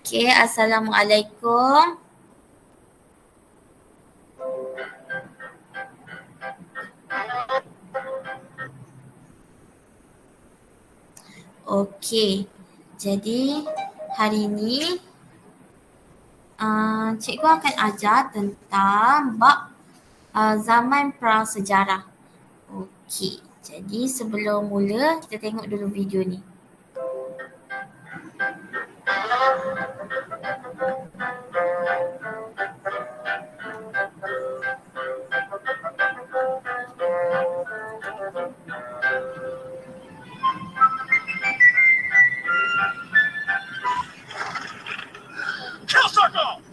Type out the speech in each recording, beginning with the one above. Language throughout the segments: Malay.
Okey, Assalamualaikum. Okey, jadi hari ini cikgu akan ajar tentang bab zaman prasejarah. Okey, jadi sebelum mula kita tengok dulu video ni. Kill circle!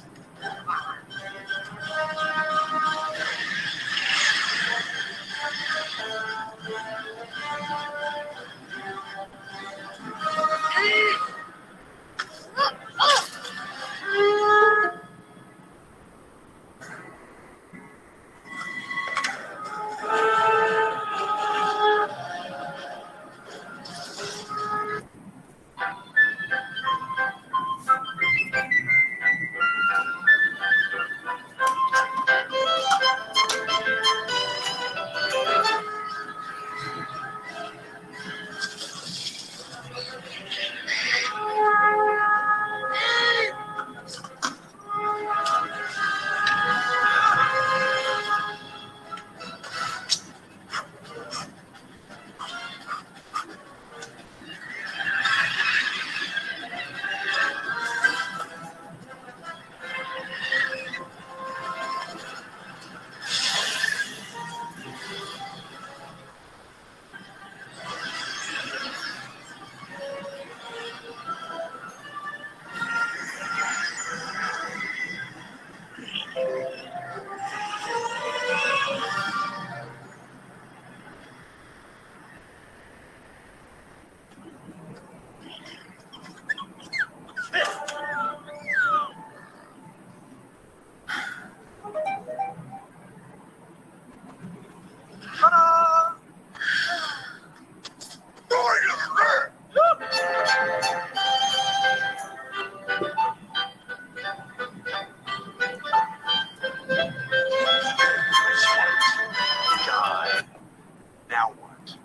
Now what?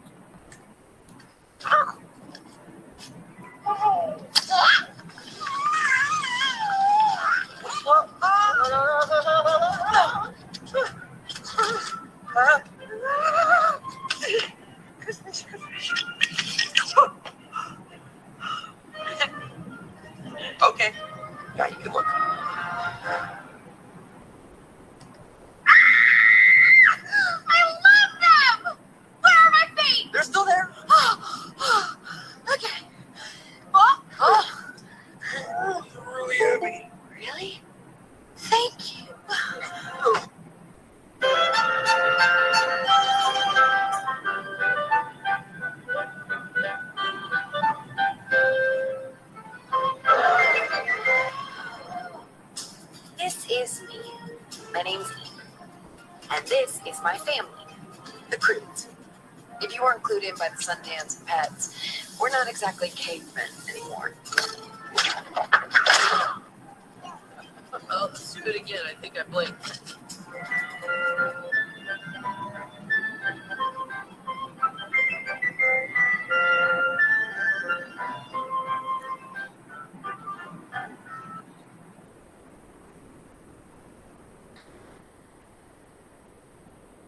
Okay. Yeah, you can look. I love them! Where are my feet? They're still there. Okay. Oh, They're really heavy. really? Thank you. This is me. My name's Eve. And this is my family, the Croods. If you weren't clued in by the Sundance pets, we're not exactly cavemen anymore. Oh, let's do it again. I think I blinked.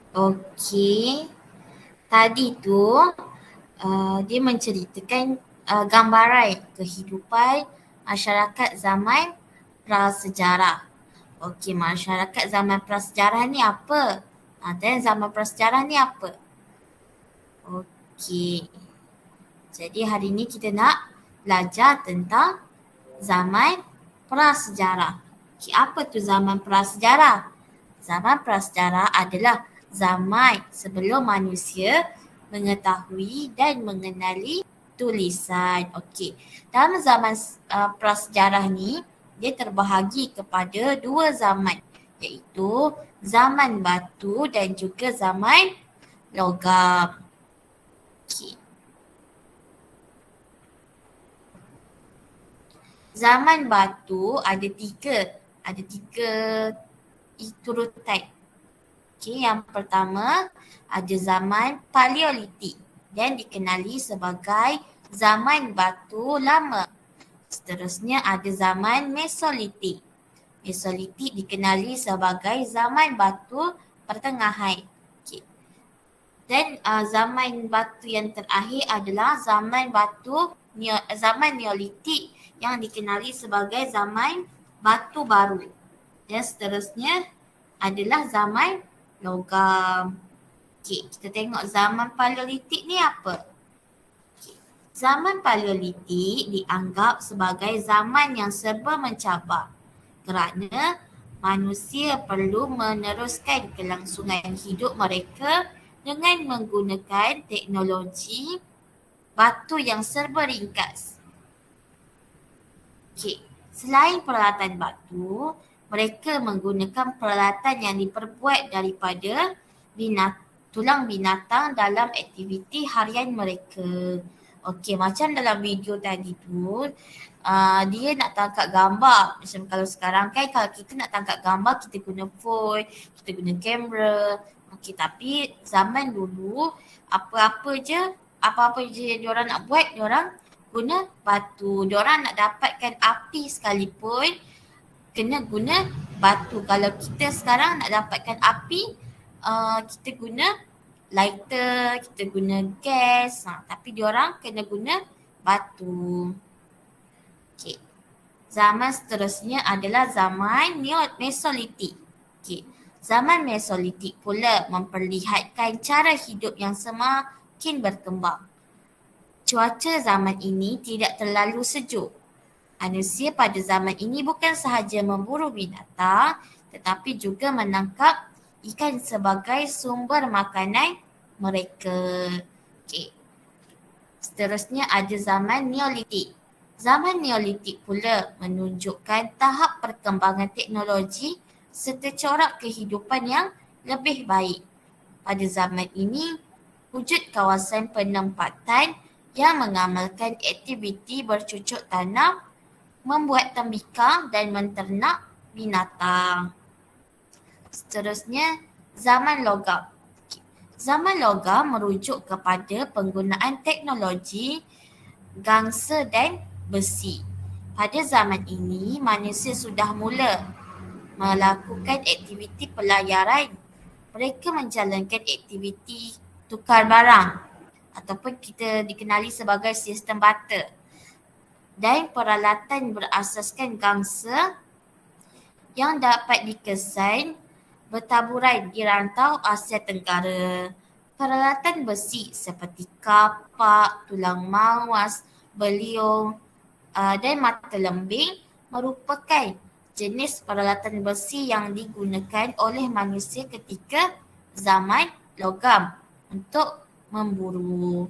Okey, tadi tu dia menceritakan gambaran kehidupan masyarakat zaman prasejarah. Okey, masyarakat zaman prasejarah ni apa? Dan zaman prasejarah ni apa? Okey, jadi hari ni kita nak belajar tentang zaman prasejarah. Okey, apa tu zaman prasejarah? Zaman prasejarah adalah zaman sebelum manusia mengetahui dan mengenali tulisan. Okey, dalam zaman prasejarah ni dia terbahagi kepada dua zaman, iaitu zaman batu dan juga zaman logam. Okey. Zaman batu ada tiga turutan. Okey, yang pertama ada zaman Paleolitik dan dikenali sebagai zaman batu lama. Seterusnya ada zaman Mesolitik. Mesolitik dikenali sebagai zaman batu pertengahan. Okey. Dan zaman batu yang terakhir adalah zaman Neolitik yang dikenali sebagai zaman batu baru. Dan seterusnya adalah zaman logam. Okey, kita tengok zaman Paleolitik ni apa? Okay. Zaman Paleolitik dianggap sebagai zaman yang serba mencabar kerana manusia perlu meneruskan kelangsungan hidup mereka dengan menggunakan teknologi batu yang serba ringkas. Okey, selain peralatan batu, mereka menggunakan peralatan yang diperbuat daripada tulang binatang dalam aktiviti harian mereka. Okey, macam dalam video tadi tu, dia nak tangkap gambar. Macam kalau sekarang kan, kalau kita nak tangkap gambar, kita guna phone, kita guna kamera. Okey, tapi zaman dulu, apa-apa je diorang nak buat, diorang guna batu. Diorang nak dapatkan api sekalipun, kena guna batu. Kalau kita sekarang nak dapatkan api, kita guna lighter, kita guna gas, tapi diorang kena guna batu. Okay. Zaman seterusnya adalah zaman Mesolitik. Okay. Zaman Mesolitik pula memperlihatkan cara hidup yang semakin berkembang. Cuaca zaman ini tidak terlalu sejuk. Manusia pada zaman ini bukan sahaja memburu binatang tetapi juga menangkap ikan sebagai sumber makanan mereka. Okay. Seterusnya ada zaman Neolitik. Zaman Neolitik pula menunjukkan tahap perkembangan teknologi serta corak kehidupan yang lebih baik. Pada zaman ini, wujud kawasan penempatan yang mengamalkan aktiviti bercucuk tanam, membuat tembikar dan menternak binatang. Seterusnya, zaman logam. Zaman logam merujuk kepada penggunaan teknologi gangsa dan besi. Pada zaman ini, manusia sudah mula melakukan aktiviti pelayaran. Mereka menjalankan aktiviti tukar barang ataupun kita dikenali sebagai sistem barter. Dan peralatan berasaskan gangsa yang dapat dikesan bertaburan di rantau Asia Tenggara. Peralatan besi seperti kapak, tulang mawas, beliung dan mata lembing merupakan jenis peralatan besi yang digunakan oleh manusia ketika zaman logam untuk memburu.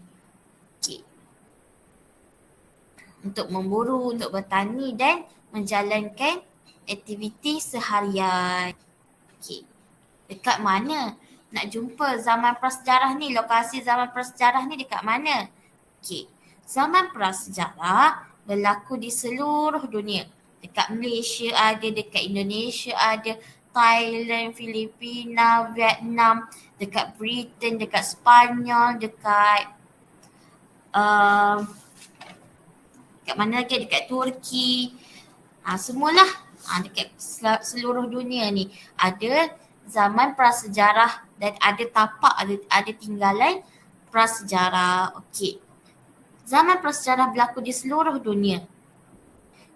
Okay. Untuk memburu, untuk bertani dan menjalankan aktiviti seharian. Okay. Dekat mana nak jumpa zaman prasejarah ni? Lokasi zaman prasejarah ni dekat mana? Okay. Zaman prasejarah berlaku di seluruh dunia. Dekat Malaysia ada, dekat Indonesia ada, Thailand, Filipina, Vietnam, dekat Britain, dekat Sepanyol, dekat mana lagi? Dekat Turki. Semualah dekat seluruh dunia ni ada zaman prasejarah dan ada tapak, ada tinggalan prasejarah. Okey. Zaman prasejarah berlaku di seluruh dunia.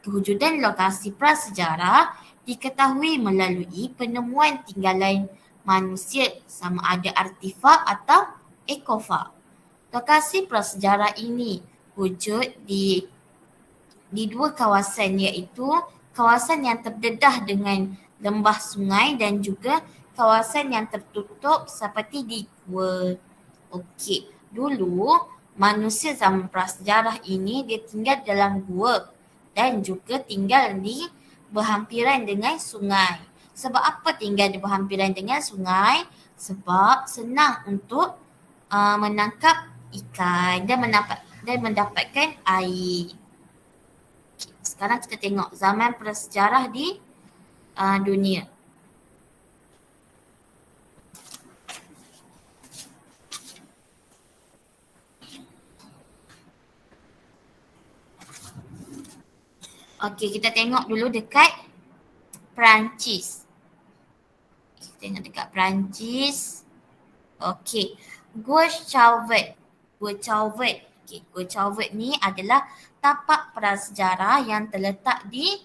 Kewujudan lokasi prasejarah diketahui melalui penemuan tinggalan manusia sama ada artifak atau ekofak. Lokasi prasejarah ini wujud di dua kawasan, iaitu kawasan yang terdedah dengan lembah sungai dan juga kawasan yang tertutup seperti di gua. Okey, dulu manusia zaman prasejarah ini dia tinggal dalam gua dan juga tinggal di berhampiran dengan sungai. Sebab apa tinggal di berhampiran dengan sungai? Sebab senang untuk menangkap ikan dan mendapatkan air. Sekarang kita tengok zaman prasejarah di dunia. Okey, kita tengok dulu dekat Perancis. Kita tengok dekat Perancis. Okey, Gua Chauvet. Okey, Gua Chauvet ni adalah tapak prasejarah yang terletak di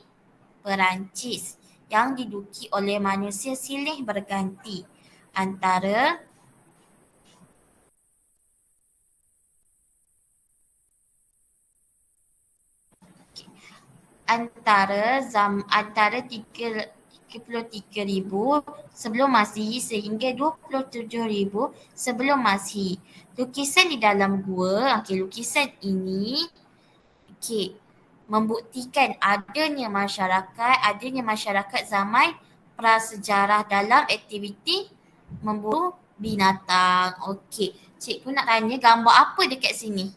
Perancis yang diduduki oleh manusia silih berganti antara antara 33,000 sebelum Masihi sehingga 27,000 sebelum Masihi. Lukisan di dalam gua, lukisan ini membuktikan adanya masyarakat zaman prasejarah dalam aktiviti memburu binatang. Okey, cikgu nak tanya gambar apa dekat sini?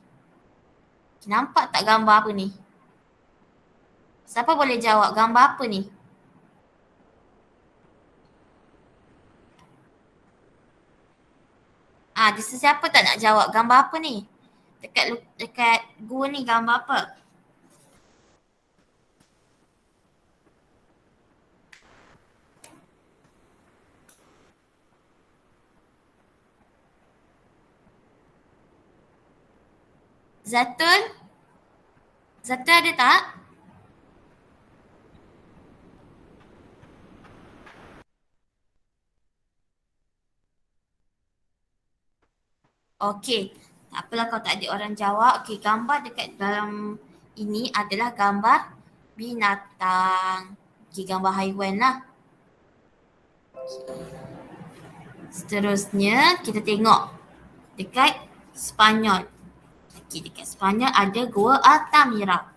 Nampak tak gambar apa ni? Siapa boleh jawab gambar apa ni? Sesiapa tak nak jawab gambar apa ni? Dekat gua ni gambar apa? Zatul? Zatul ada tak? Okey, tak apalah kalau tak ada orang jawab. Okey, gambar dekat dalam ini adalah gambar binatang. Okey, gambar haiwan lah. Seterusnya kita tengok dekat Sepanyol. Okey, dekat Sepanyol ada Gua Altamira.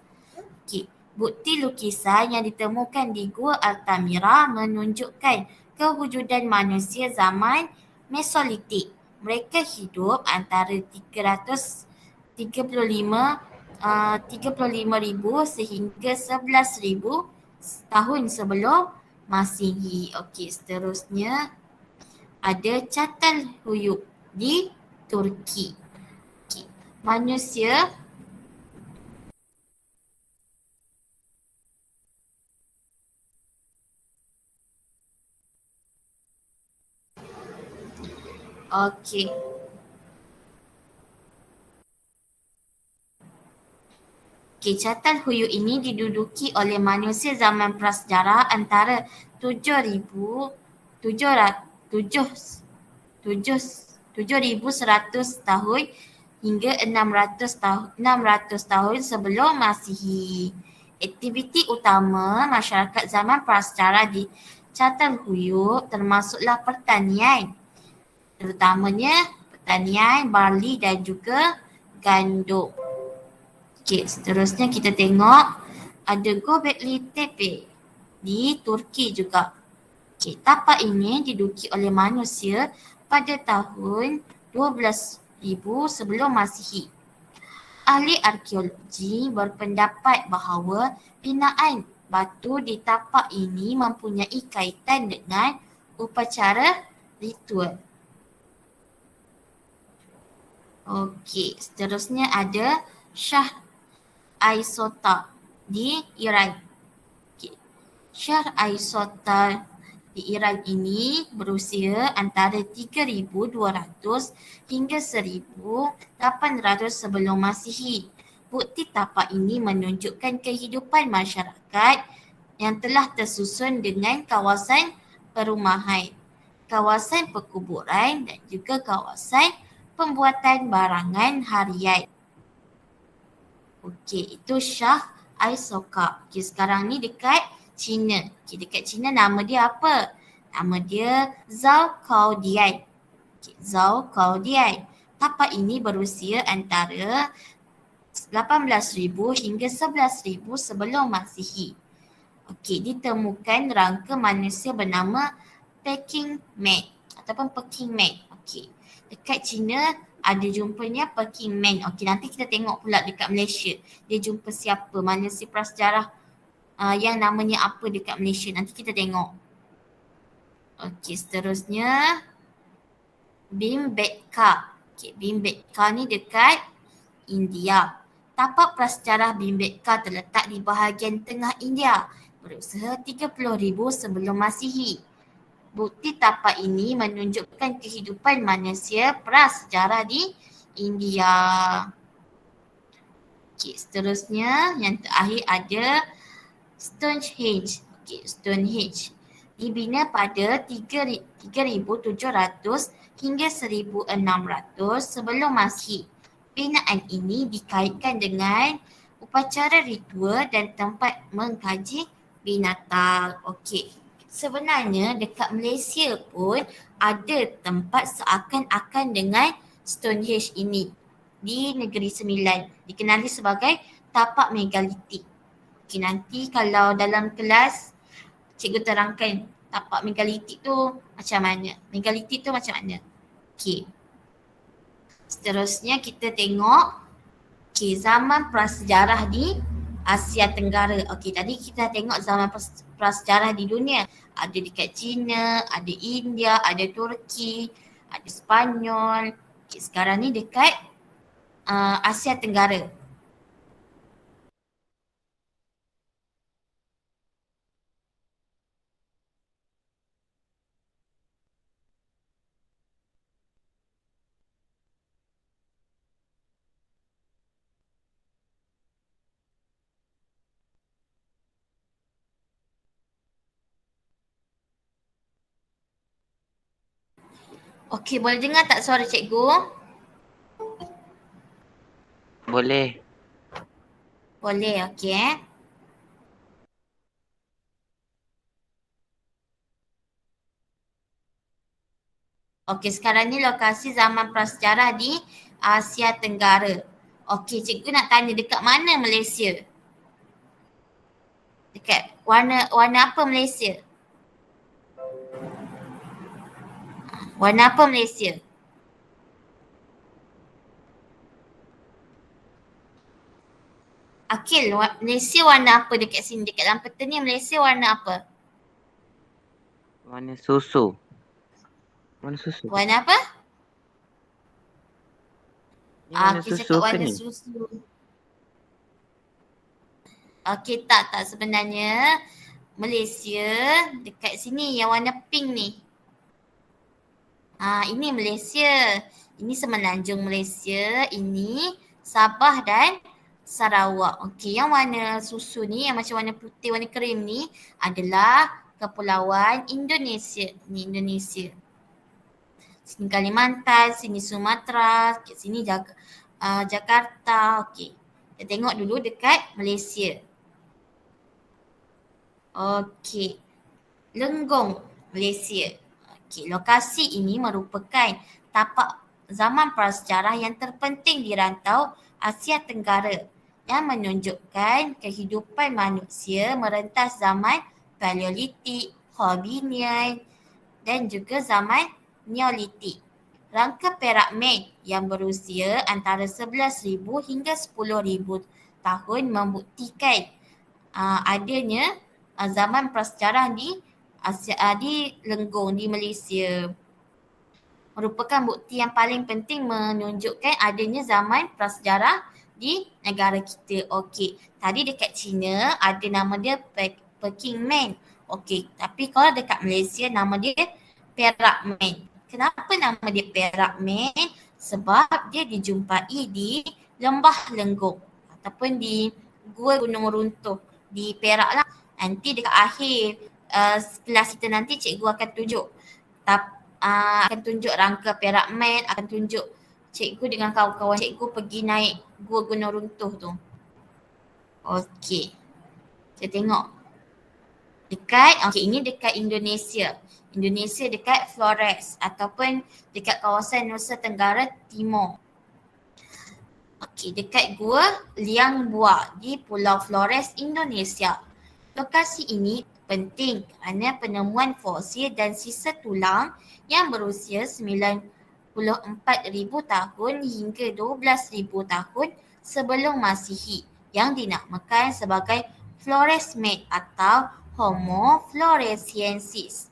Okey, bukti lukisan yang ditemukan di Gua Altamira menunjukkan kewujudan manusia zaman Mesolitik. Mereka hidup antara 35,000 sehingga 11,000 tahun sebelum Masihi. Okey, seterusnya ada Çatalhöyük di Turki. Okey, manusia Okey. Çatalhöyük ini diduduki oleh manusia zaman prasejarah antara 7,100 tahun hingga 600 tahun sebelum Masihi. Aktiviti utama masyarakat zaman prasejarah di Çatalhöyük termasuklah pertanian, terutamanya pertanian barley dan juga gandum. Okey, seterusnya kita tengok ada Göbekli Tepe di Turki juga. Okey, tapak ini diduduki oleh manusia pada tahun 12,000 sebelum Masihi. Ahli arkeologi berpendapat bahawa binaan batu di tapak ini mempunyai kaitan dengan upacara ritual. Okey, seterusnya ada Shah Aisotta di Iran. Okay. Shah Aisotta di Iran ini berusia antara 3,200 hingga 1,800 sebelum Masihi. Bukti tapak ini menunjukkan kehidupan masyarakat yang telah tersusun dengan kawasan perumahan, kawasan perkuburan dan juga kawasan pembuatan barangan harian. Okey, itu Shah Aisotta. Okey, sekarang ni dekat China. Okey, dekat China nama dia apa? Nama dia Zhao Caodian. Okey, Zhao Caodian. Tapak ini berusia antara 18,000 hingga 11,000 sebelum Masihi. Okey, ditemukan rangka manusia bernama Peking Man ataupun Peking Man. Okey, dekat China ada jumpanya Peking Man. Okey, nanti kita tengok pula dekat Malaysia. Dia jumpa siapa, mana si prasejarah yang namanya apa dekat Malaysia. Nanti kita tengok. Okey, seterusnya Bhimbetka. Okey, Bhimbetka ni dekat India. Tapak prasejarah Bhimbetka terletak di bahagian tengah India berusia 30,000 sebelum Masihi. Bukti tapak ini menunjukkan kehidupan manusia prasejarah di India. Okey, seterusnya yang terakhir ada Stonehenge. Okey, Stonehenge dibina pada 3,700 hingga 1,600 sebelum Masihi. Binaan ini dikaitkan dengan upacara ritual dan tempat mengkaji binatang. Okey. Sebenarnya dekat Malaysia pun ada tempat seakan-akan dengan Stonehenge ini di Negeri Sembilan. Dikenali sebagai tapak megalitik. Okey, nanti kalau dalam kelas cikgu terangkan tapak megalitik tu macam mana. Megalitik tu macam mana. Okey. Seterusnya kita tengok zaman prasejarah di Asia Tenggara. Okey, tadi kita tengok zaman prasejarah di dunia. Ada dekat China, ada India, ada Turki, ada Spanyol. Okey, sekarang ni dekat Asia Tenggara. Okey, boleh dengar tak suara cikgu? Boleh. Boleh, okey. Okey, sekarang ni lokasi zaman prasejarah di Asia Tenggara. Okey, cikgu nak tanya dekat mana Malaysia? Dekat warna apa Malaysia? Warna apa Malaysia? Akil, Malaysia warna apa dekat sini? Dekat dalam peta ni Malaysia warna apa? Warna susu. Warna susu. Warna apa? Ni warna Akil susu cakap ke warna ni? susu. Okey, tak sebenarnya Malaysia dekat sini yang warna pink ni. Ini Malaysia. Ini Semenanjung Malaysia. Ini Sabah dan Sarawak. Okey, yang warna susu ni, yang macam warna putih, warna krim ni adalah Kepulauan Indonesia. Ni Indonesia. Sini Kalimantan, sini Sumatera, sini Jakarta. Okey. Kita tengok dulu dekat Malaysia. Okey. Lenggong, Malaysia. Okey, lokasi ini merupakan tapak zaman prasejarah yang terpenting di rantau Asia Tenggara yang menunjukkan kehidupan manusia merentas zaman Paleolitik, Hobbinian dan juga zaman Neolitik. Rangka perak man yang berusia antara 11,000 hingga 10,000 tahun membuktikan adanya zaman prasejarah di Lenggong di Malaysia. Merupakan bukti yang paling penting menunjukkan adanya zaman prasejarah di negara kita. Okey, tadi dekat China ada nama dia Peking Man. Okey, tapi kalau dekat Malaysia nama dia Perak Man. Kenapa nama dia Perak Man? Sebab dia dijumpai di Lembah Lenggong ataupun di Gua Gunung Runtuh di Perak lah. Nanti dekat akhir kelas kita nanti cikgu akan tunjuk akan tunjuk rangka Perak Man, akan tunjuk cikgu dengan kawan-kawan cikgu pergi naik Gua Gunung Runtuh tu. Okey. Kita tengok. Ini dekat Indonesia. Indonesia dekat Flores ataupun dekat kawasan Nusa Tenggara Timur. Okey, dekat Gua Liang Bua di Pulau Flores, Indonesia. Lokasi ini penting kerana penemuan fosil dan sisa tulang yang berusia 10,000 tahun hingga 12,000 tahun sebelum Masihi yang dinamakan sebagai Flores Mate atau Homo floresiensis.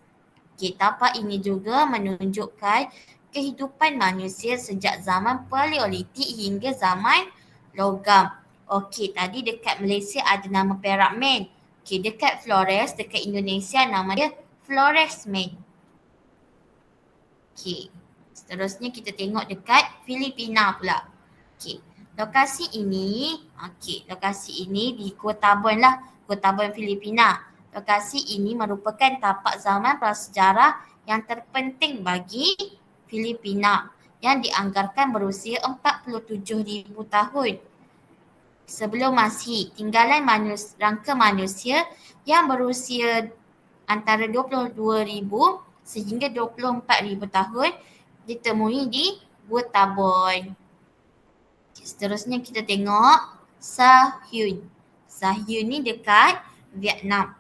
Tapak ini juga menunjukkan kehidupan manusia sejak zaman Paleolitik hingga zaman logam. Tadi dekat Malaysia ada nama Perak Man. Dekat Flores, dekat Indonesia nama dia Flores Man. Seterusnya kita tengok dekat Filipina pula. Lokasi ini di Gua Tabon lah, Gua Tabon Filipina. Lokasi ini merupakan tapak zaman prasejarah yang terpenting bagi Filipina yang dianggarkan berusia 47,000 tahun sebelum Masihi. Tinggalan rangka manusia yang berusia antara 22,000 sehingga 24,000 tahun ditemui di Gua Tabon. Seterusnya kita tengok Sa-Huyn. Sa-Huyn ni dekat Vietnam.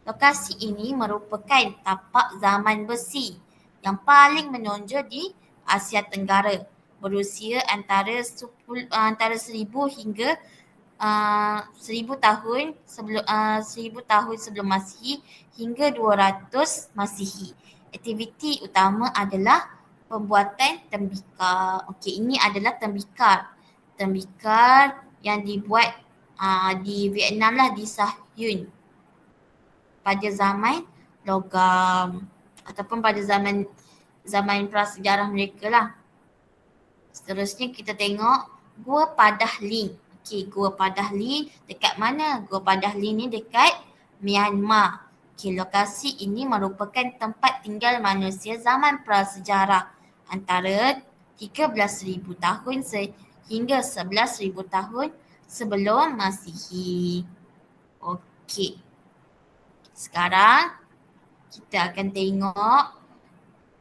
Lokasi ini merupakan tapak zaman besi yang paling menonjol di Asia Tenggara, berusia antara 1,000 hingga 1,000 tahun sebelum Masihi hingga 200 Masihi. Aktiviti utama adalah pembuatan tembikar. Ini adalah tembikar yang dibuat di Vietnam lah, di Sa-Huyn pada zaman logam ataupun pada zaman prasejarah mereka lah. Seterusnya kita tengok Gua Padah Ling. Gua Padah Ling dekat mana? Gua Padah Ling ni dekat Myanmar. Lokasi ini merupakan tempat tinggal manusia zaman prasejarah antara 13,000 tahun hingga 11,000 tahun sebelum Masihi. Sekarang kita akan tengok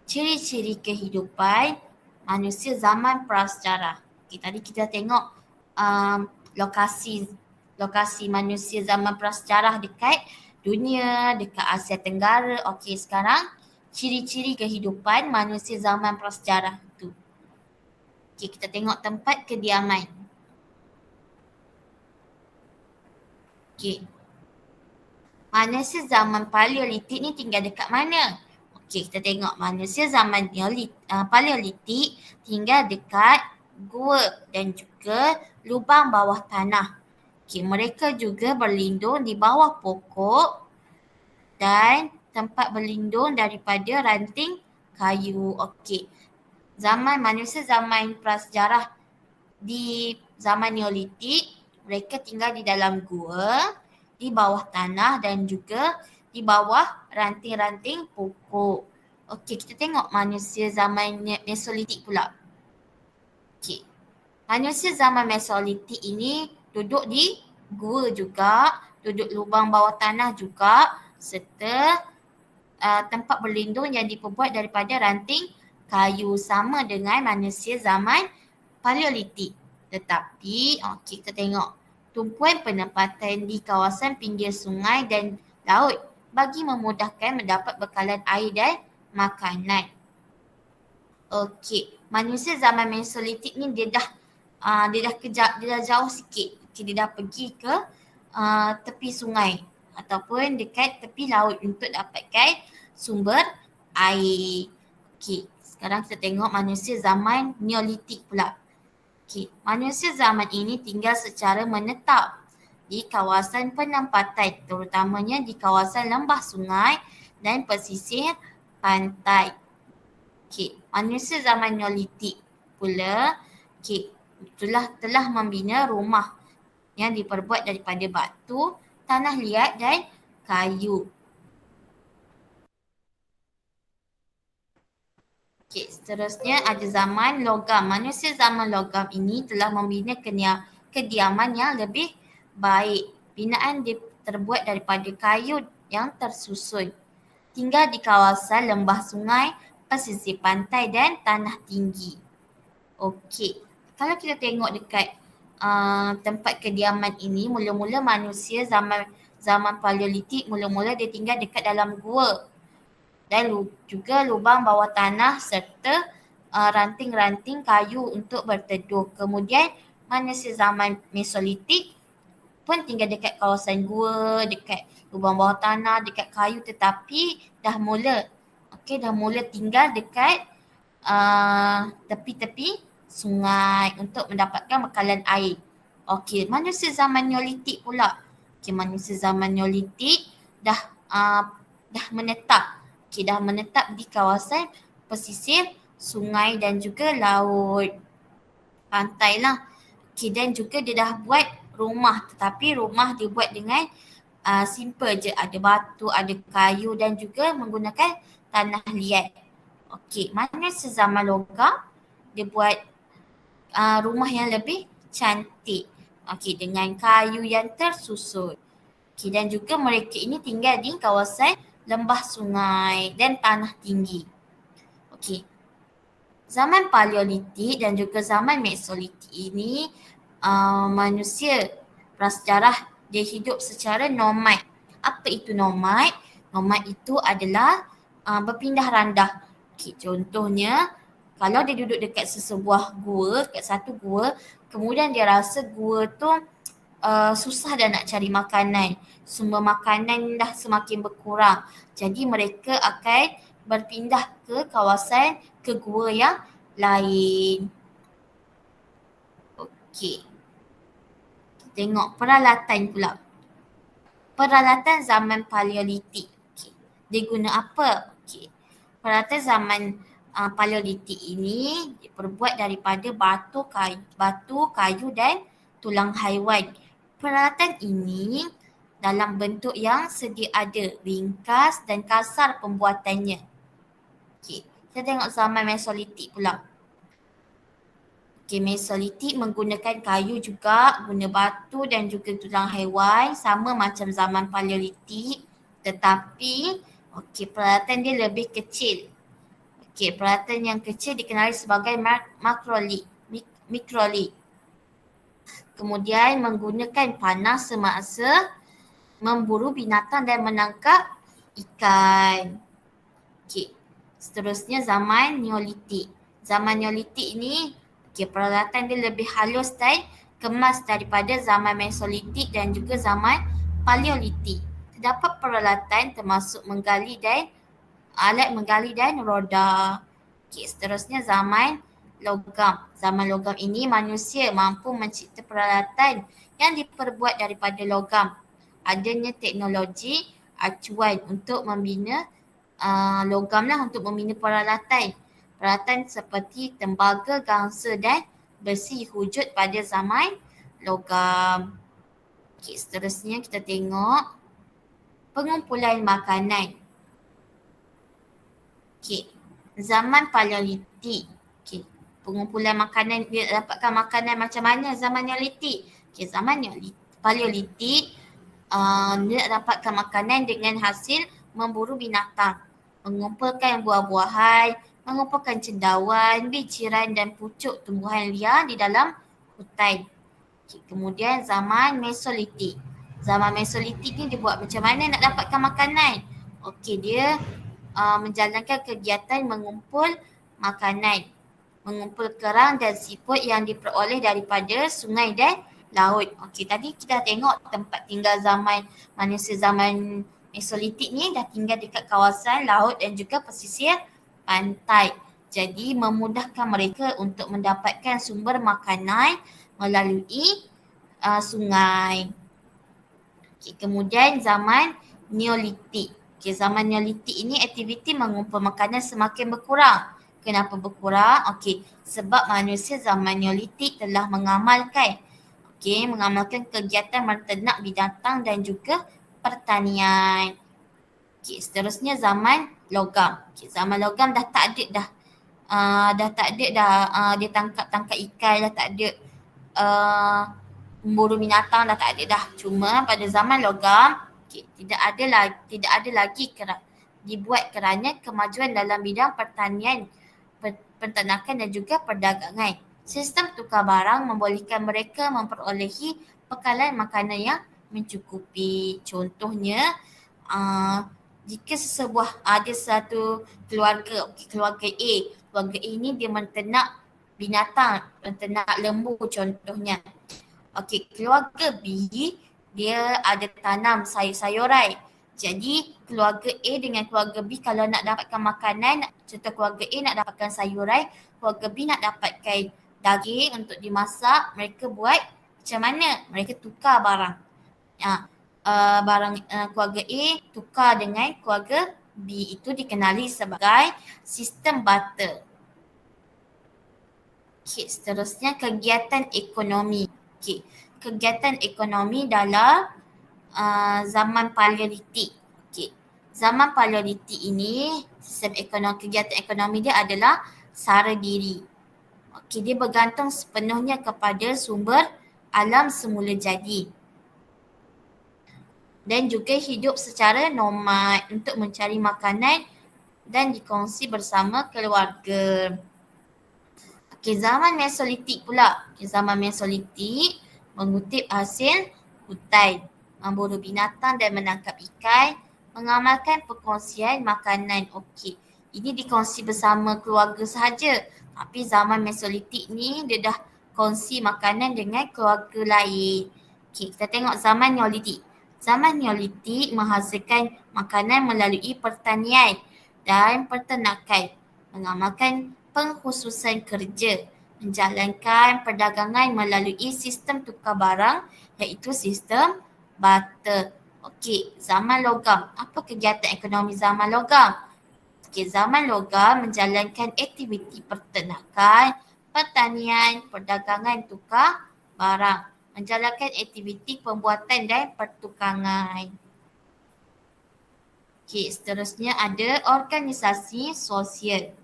ciri-ciri kehidupan manusia zaman prasejarah. Tadi kita tengok lokasi manusia zaman prasejarah dekat dunia, dekat Asia Tenggara. Sekarang ciri-ciri kehidupan manusia zaman prasejarah tu. Kita tengok tempat kediaman. Manusia zaman Paleolitik ni tinggal dekat mana? Kita tengok manusia zaman Paleolitik tinggal dekat gua dan juga lubang bawah tanah. Mereka juga berlindung di bawah pokok dan tempat berlindung daripada ranting kayu. Manusia zaman prasejarah di zaman Neolitik, mereka tinggal di dalam gua, di bawah tanah dan juga di bawah ranting-ranting pokok. Kita tengok manusia zaman Mesolitik pula. Manusia zaman Mesolitik ini duduk di gua juga, duduk lubang bawah tanah juga, serta tempat berlindung yang diperbuat daripada ranting kayu, sama dengan manusia zaman Paleolitik. Tetapi kita tengok tumpuan penempatan di kawasan pinggir sungai dan laut bagi memudahkan mendapat bekalan air dan makanan. Manusia zaman Mesolitik ni dia dah jauh sikit. Dia dah pergi ke tepi sungai ataupun dekat tepi laut untuk dapatkan sumber air. Sekarang kita tengok manusia zaman Neolitik pula. Manusia zaman ini tinggal secara menetap di kawasan penempatan, terutamanya di kawasan lembah sungai dan pesisir pantai. Manusia zaman Neolitik pula telah membina rumah yang diperbuat daripada batu, tanah liat dan kayu. Seterusnya ada zaman logam. Manusia zaman logam ini telah membina kediaman yang lebih baik. Binaan terbuat daripada kayu yang tersusun. Tinggal di kawasan lembah sungai, pesisir pantai dan tanah tinggi. Kalau kita tengok dekat tempat kediaman ini, mula-mula manusia zaman Paleolitik, mula-mula dia tinggal dekat dalam gua dan juga lubang bawah tanah serta ranting-ranting kayu untuk berteduh. Kemudian manusia zaman Mesolitik pun tinggal dekat kawasan gua, dekat lubang bawah tanah, dekat kayu, tetapi dah mula tinggal dekat tepi-tepi sungai untuk mendapatkan bekalan air. Okey, manusia zaman Neolitik pula. Okey, manusia zaman Neolitik dah menetap. Okey, dah menetap di kawasan pesisir sungai dan juga laut. Pantai lah. Okey, dan juga dia dah buat rumah, tetapi rumah dia buat dengan simple je. Ada batu, ada kayu dan juga menggunakan tanah liat. Okey, manusia zaman logam dia buat rumah yang lebih cantik. Okey, dengan kayu yang tersusun. Okey, dan juga mereka ini tinggal di kawasan lembah sungai dan tanah tinggi. Okey. Zaman Paleolitik dan juga zaman Mesolitik ini manusia prasejarah dia hidup secara nomad. Apa itu nomad? Nomad itu adalah berpindah randah. Okey, contohnya kalau dia duduk dekat sesebuah gua, dekat satu gua, kemudian dia rasa gua tu susah dah nak cari makanan. Sumber makanan dah semakin berkurang. Jadi mereka akan berpindah ke kawasan, ke gua yang lain. Okey. Tengok peralatan pula. Peralatan zaman Paleolitik. Okey. Dia guna apa? Okey. Peralatan zaman Paleolitik ini diperbuat daripada batu, kayu dan tulang haiwan. Peralatan ini dalam bentuk yang sedia ada, ringkas dan kasar pembuatannya. Okey, kita tengok zaman Mesolitik pula. Okey, Mesolitik menggunakan kayu juga, guna batu dan juga tulang haiwan, sama macam zaman Paleolitik, tetapi peralatan dia lebih kecil. Okey, peralatan yang kecil dikenali sebagai mikrolit. Kemudian menggunakan panah semasa memburu binatang dan menangkap ikan. Okey. Seterusnya zaman Neolitik. Zaman Neolitik ini peralatan dia lebih halus dan kemas daripada zaman Mesolitik dan juga zaman Paleolitik. Terdapat peralatan termasuk alat menggali dan roda. Okey, seterusnya zaman logam. Zaman logam ini manusia mampu mencipta peralatan yang diperbuat daripada logam. Adanya teknologi acuan untuk membina logam lah, untuk membina peralatan. Peralatan seperti tembaga, gangsa dan besi wujud pada zaman logam. Okey, seterusnya kita tengok pengumpulan makanan. Okey, zaman Paleolitik. Okey, pengumpulan makanan, dia dapatkan makanan macam mana zaman Neolitik? Okey, zaman Paleolitik dia dapatkan makanan dengan hasil memburu binatang, mengumpulkan buah-buahan, mengumpulkan cendawan, bijiran dan pucuk tumbuhan liar di dalam hutan. Okay, kemudian zaman Mesolitik. Zaman Mesolitik ni dia buat macam mana nak dapatkan makanan? Okey, dia menjalankan kegiatan mengumpul makanan, mengumpul kerang dan siput yang diperoleh daripada sungai dan laut. Okey, tadi kita tengok tempat tinggal manusia zaman Mesolitik ni dah tinggal dekat kawasan laut dan juga pesisir pantai. Jadi memudahkan mereka untuk mendapatkan sumber makanan melalui sungai. Okay, kemudian zaman Neolitik. Okay, zaman Neolitik ini aktiviti mengumpul makanan semakin berkurang. Kenapa berkurang? Okey, sebab manusia zaman Neolitik telah mengamalkan kegiatan menternak binatang dan juga pertanian. Okey, seterusnya zaman logam. Okey, zaman logam dah tak ada dia tangkap ikan, dah tak ada memburu binatang, dah tak ada dah. Cuma pada zaman logam tidak ada lagi dibuat kerana kemajuan dalam bidang pertanian, peternakan dan juga perdagangan. Sistem tukar barang membolehkan mereka memperolehi bekalan makanan yang mencukupi. Contohnya Jika sesebuah ada satu keluarga, keluarga A. Keluarga A ni dia menternak binatang, menternak lembu contohnya. Keluarga B dia ada tanam sayur-sayuran. Jadi keluarga A dengan keluarga B kalau nak dapatkan makanan, contoh keluarga A nak dapatkan sayuran, keluarga B nak dapatkan daging untuk dimasak, mereka buat macam mana? Mereka tukar barang. Keluarga A tukar dengan keluarga B, itu dikenali sebagai sistem barter. Seterusnya kegiatan ekonomi. Kegiatan ekonomi dalam zaman Paleolitik. Zaman Paleolitik ini sistem ekonomi, kegiatan ekonomi dia adalah sara diri. Dia bergantung sepenuhnya kepada sumber alam semula jadi. Dan juga hidup secara nomad untuk mencari makanan dan dikongsi bersama keluarga. Zaman Mesolitik pula. Zaman Mesolitik mengutip hasil hutan, memburu binatang dan menangkap ikan, mengamalkan perkongsian makanan. Ini dikongsi bersama keluarga sahaja. Tapi zaman Mesolitik ni dia dah kongsi makanan dengan keluarga lain. Kita tengok zaman Neolitik. Zaman Neolitik menghasilkan makanan melalui pertanian dan peternakan, mengamalkan pengkhususan kerja, menjalankan perdagangan melalui sistem tukar barang iaitu sistem barter. Zaman logam. Apa kegiatan ekonomi zaman logam? Zaman logam menjalankan aktiviti peternakan, pertanian, perdagangan tukar barang, menjalankan aktiviti pembuatan dan pertukangan. Seterusnya ada organisasi sosial.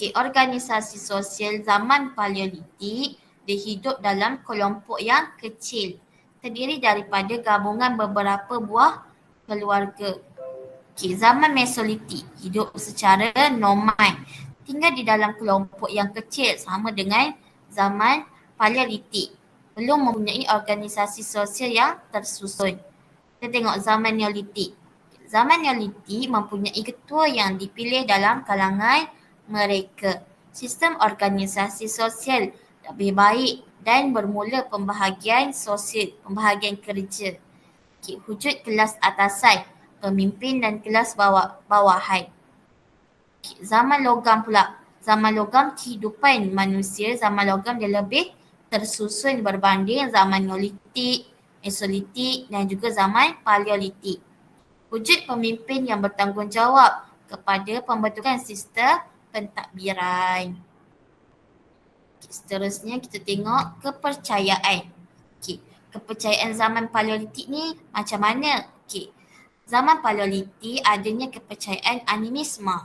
Organisasi sosial zaman Paleolitik dia hidup dalam kelompok yang kecil, terdiri daripada gabungan beberapa buah keluarga. Zaman Mesolitik hidup secara nomad, tinggal di dalam kelompok yang kecil sama dengan zaman Paleolitik, belum mempunyai organisasi sosial yang tersusun. Kita tengok zaman Neolitik. Zaman Neolitik mempunyai ketua yang dipilih dalam kalangan mereka. Sistem organisasi sosial lebih baik dan bermula pembahagian sosial, pembahagian kerja. Wujud kelas atasan, pemimpin dan kelas bawahan. Zaman logam pula. Zaman logam kehidupan manusia, zaman logam dia lebih tersusun berbanding zaman Neolitik, Mesolitik dan juga zaman Paleolitik. Wujud pemimpin yang bertanggungjawab kepada pembentukan sistem pentadbiran. Seterusnya kita tengok kepercayaan. Kepercayaan zaman Paleolitik ni macam mana? Zaman Paleolitik adanya kepercayaan animisme.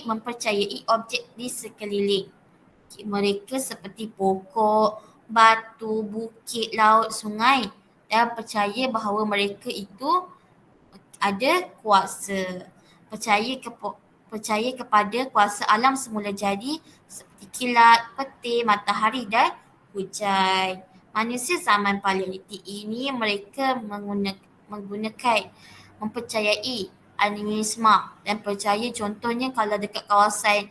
Mempercayai objek di sekeliling. Mereka seperti pokok, batu, bukit, laut, sungai dan percaya bahawa mereka itu ada kuasa. Percaya kepada kuasa alam semula jadi seperti kilat, petir, matahari dan hujan. Manusia zaman Paleolitik ini mereka mempercayai animisme dan percaya contohnya kalau dekat kawasan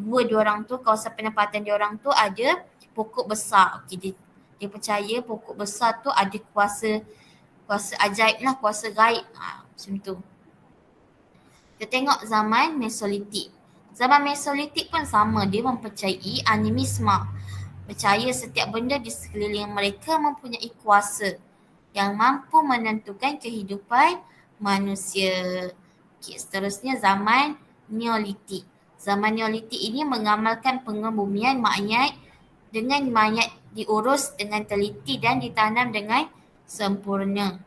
gua diorang tu, kawasan penempatan diorang tu ada pokok besar. Dia percaya pokok besar tu ada kuasa ajaib lah, kuasa gaib. Macam tu. Kita tengok zaman Mesolitik. Zaman Mesolitik pun sama, dia mempercayai animisme. Percaya setiap benda di sekeliling mereka mempunyai kuasa yang mampu menentukan kehidupan manusia. Seterusnya zaman Neolitik. Zaman Neolitik ini mengamalkan pengebumian mayat dengan mayat diurus dengan teliti dan ditanam dengan sempurna.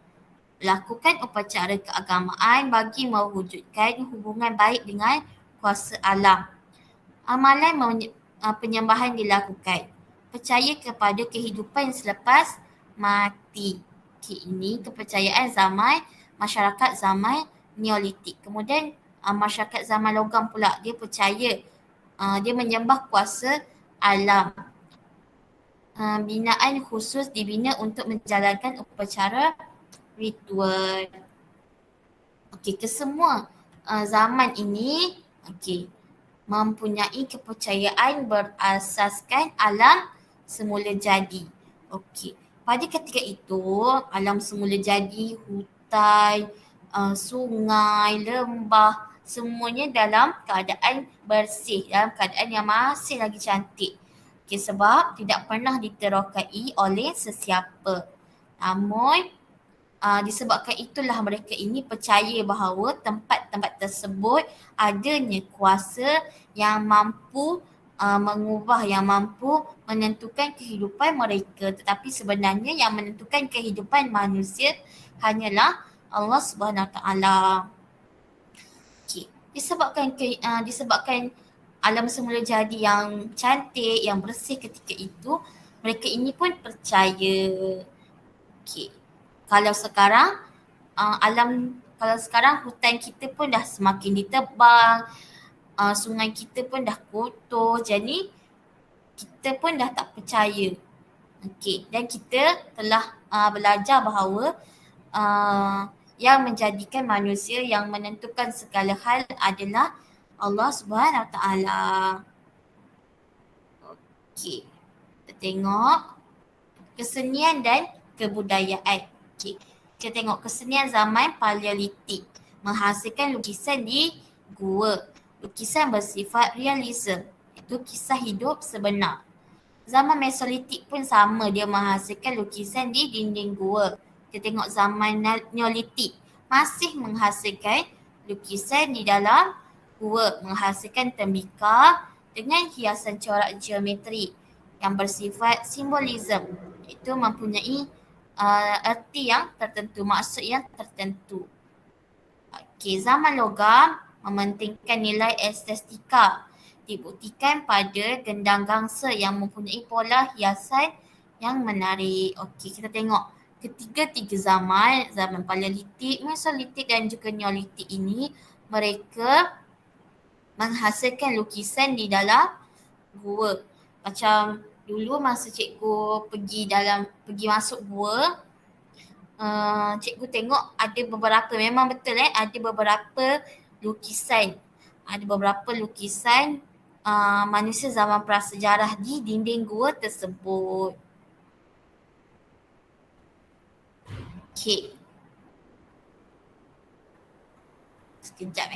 Lakukan upacara keagamaan bagi mewujudkan hubungan baik dengan kuasa alam. Amalan penyembahan dilakukan. Percaya kepada kehidupan selepas mati. Ini kepercayaan masyarakat zaman Neolitik. Kemudian masyarakat zaman logam pula, dia percaya, dia menyembah kuasa alam. binaan khusus dibina untuk menjalankan upacara ritual. Okey, kesemua zaman ini mempunyai kepercayaan berasaskan alam semula jadi. Okey, pada ketika itu alam semula jadi, hutan, sungai, lembah, semuanya dalam keadaan bersih, dalam keadaan yang masih lagi cantik. Okey, sebab tidak pernah diterokai oleh sesiapa. Namun disebabkan itulah mereka ini percaya bahawa tempat-tempat tersebut adanya kuasa yang mampu mengubah, yang mampu menentukan kehidupan mereka. Tetapi sebenarnya yang menentukan kehidupan manusia hanyalah Allah Subhanahu Wa Taala. Okay. Disebabkan alam semula jadi yang cantik, yang bersih ketika itu, mereka ini pun percaya. Okay. Kalau sekarang hutan kita pun dah semakin ditebang, sungai kita pun dah kotor, jadi kita pun dah tak percaya. Okey, dan kita telah belajar bahawa yang menjadikan manusia, yang menentukan segala hal adalah Allah Subhanahu Wa Taala. Okey, kita tengok kesenian dan kebudayaan. Okay. Kita tengok kesenian zaman Paleolitik menghasilkan lukisan di gua. Lukisan bersifat realism. Itu kisah hidup sebenar. Zaman Mesolitik pun sama, dia menghasilkan lukisan di dinding gua. Kita tengok zaman Neolitik masih menghasilkan lukisan di dalam gua, menghasilkan tembikar dengan hiasan corak geometri yang bersifat simbolism. Itu mempunyai erti yang tertentu, maksud yang tertentu. Okey, zaman logam mementingkan nilai estetika, dibuktikan pada gendang gangsa yang mempunyai pola hiasan yang menarik. Okey, kita tengok ketiga-tiga zaman Paleolitik, Mesolitik dan juga Neolitik ini, mereka menghasilkan lukisan di dalam gua. Macam dulu masa cikgu pergi masuk gua, cikgu tengok ada beberapa, memang betul ada beberapa lukisan. Ada beberapa lukisan manusia zaman prasejarah di dinding gua tersebut. Okey. Sekejap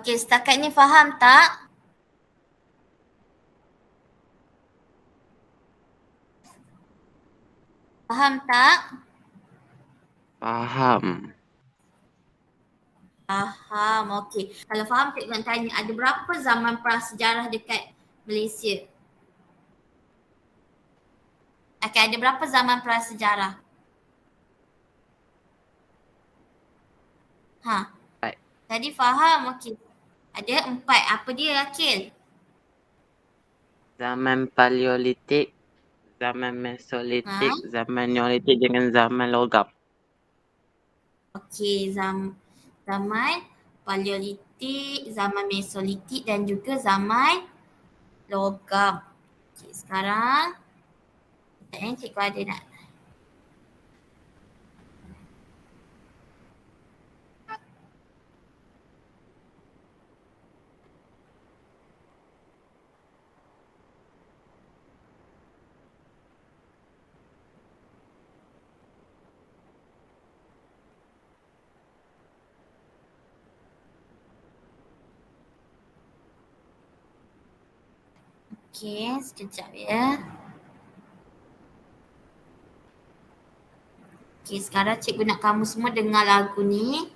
Okey, setakat ni faham tak? Faham tak? Faham. Faham, okey. Kalau faham, cikgu nak tanya, ada berapa zaman prasejarah dekat Malaysia? Okey, ada berapa zaman prasejarah? Baik. Tadi faham, okey. Ada 4. Apa dia, Akil? Zaman Paleolitik, zaman Mesolitik, zaman Neolitik dengan zaman logam. Okey, zaman Paleolitik, zaman Mesolitik dan juga zaman logam. Okey, sekarang cikgu ada nak. Okey, sekejap ya. Okey, sekarang cikgu nak kamu semua dengar lagu ni.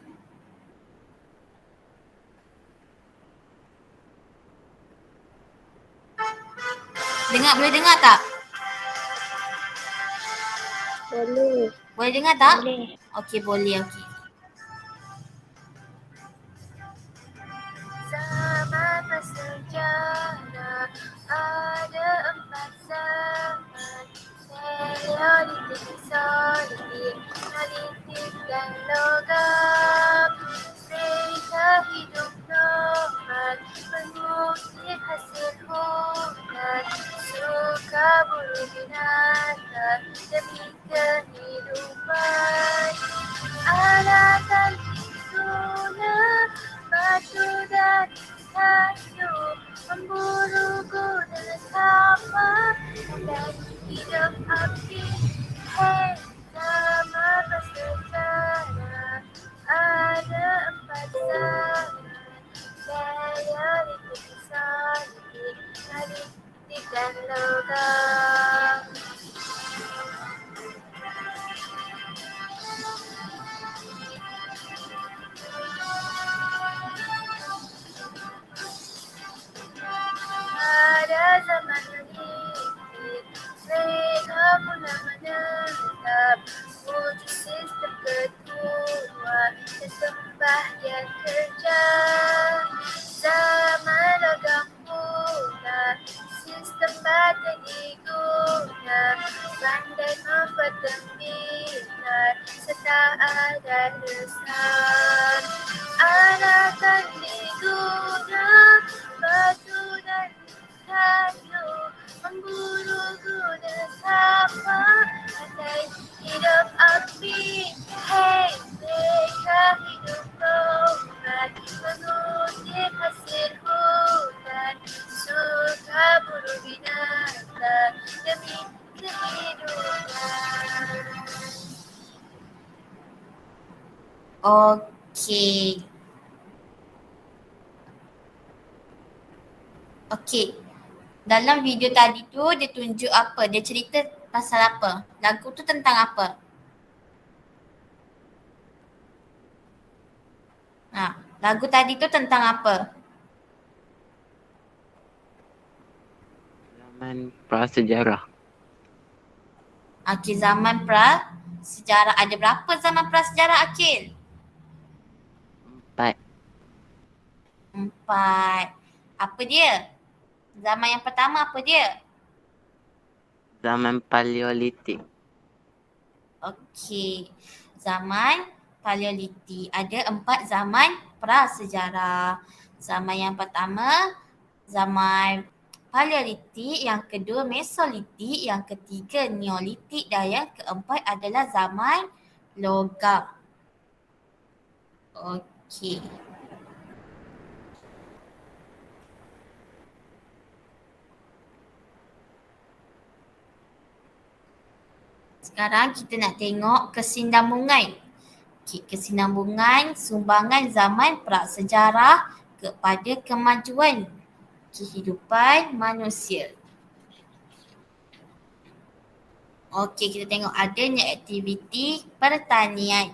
Boleh dengar tak? Boleh. Boleh dengar tak? Boleh. Okey, boleh. Okey. Zaman bersejarah ada 4 zaman. Neolitik, Mesolitik, Neolitik dan logam. Mereka hidup normal, mengutip hasil hutan, suka buru binatang demi kehidupan. Alatan guna batu dan kayu, memburu guna kapal dan hidup api. Hei, zaman bersejarah ada 4 zaman. Neolitik, Mesolitik, Neolitik dan logam. Pada zaman Neolitik, mereka mula menetap wujud sistem kedua dan pembahagian kerja. Zaman logam pula, sistem batin diguna, pandai mempertembikkan serta ada resah. Alatan diguna batu dan kayu, memburu guna kapal, andai hidup api. Hei, mereka hidup normal, mengutip hasil hutan, suka buru binatang demi kehidupan. Okey. Okey. Dalam video tadi tu dia tunjuk apa? Dia cerita pasal apa? Lagu tu tentang apa? Lagu tadi tu tentang apa? Zaman prasejarah. Okey, zaman prasejarah. Ada berapa zaman prasejarah, Akil? 4. 4. Apa dia? Zaman yang pertama apa dia? Zaman paleolitik. Okey. Zaman paleolitik. Ada 4 zaman prasejarah. Zaman yang pertama, zaman paleolitik. Yang kedua, mesolitik. Yang ketiga, neolitik. Dan yang keempat adalah zaman logam. Okey. Sekarang kita nak tengok kesinambungan. Kesinambungan sumbangan zaman prasejarah kepada kemajuan kehidupan manusia. Okey, kita tengok adanya aktiviti pertanian.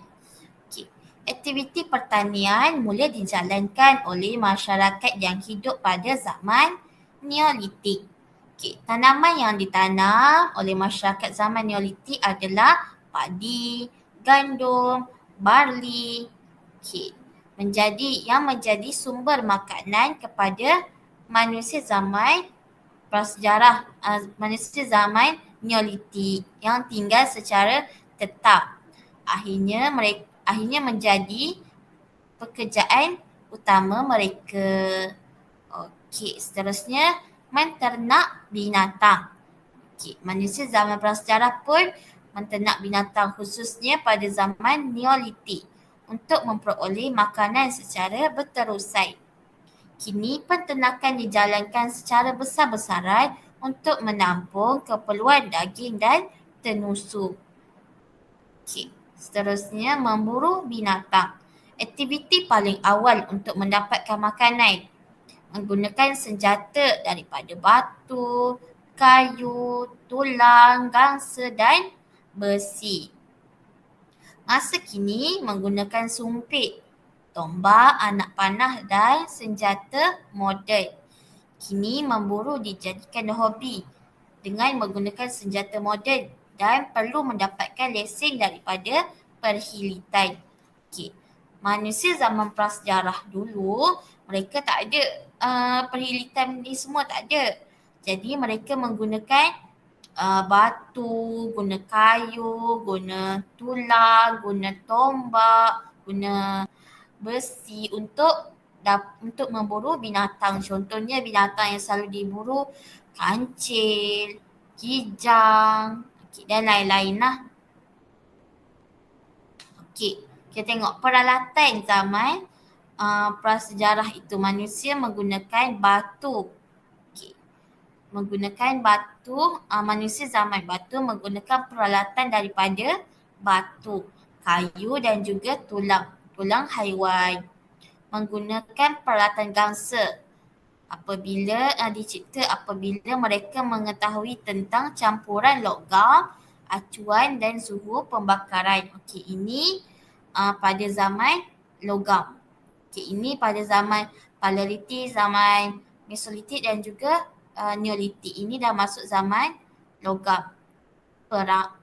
Aktiviti pertanian mula dijalankan oleh masyarakat yang hidup pada zaman Neolitik. Tanaman yang ditanam oleh masyarakat zaman Neolitik adalah padi, gandum, barley, menjadi sumber makanan kepada manusia zaman prasejarah, manusia zaman Neolitik yang tinggal secara tetap. Akhirnya menjadi pekerjaan utama mereka. Okey, seterusnya menternak binatang. Manusia zaman prasejarah pun menternak binatang khususnya pada zaman Neolitik untuk memperoleh makanan secara berterusan. Kini penternakan dijalankan secara besar-besaran untuk menampung keperluan daging dan tenusuk. Seterusnya memburu binatang. Aktiviti paling awal untuk mendapatkan makanan menggunakan senjata daripada batu, kayu, tulang, gangsa dan besi. Masa kini menggunakan sumpit, tombak, anak panah dan senjata moden. Kini memburu dijadikan hobi dengan menggunakan senjata moden dan perlu mendapatkan lesen daripada perkhidmatan. Okey. Manusia zaman prasejarah dulu, mereka tak ada perkhidmatan ni semua, tak ada. Jadi mereka menggunakan batu, guna kayu, guna tulang, guna tombak, guna besi untuk memburu binatang. Contohnya binatang yang selalu diburu kancil, kijang, dan lain-lain lah. Okey, kita tengok peralatan zaman prasejarah itu. Manusia menggunakan batu. Okey. Menggunakan batu, manusia zaman batu menggunakan peralatan daripada batu, kayu dan juga tulang haiwan. Menggunakan peralatan gangsa apabila mereka mengetahui tentang campuran logam, acuan dan suhu pembakaran. Okey, ini pada zaman logam. Okey, ini pada zaman Paleolitik, zaman Mesolitik dan juga Neolitik. Ini dah masuk zaman logam.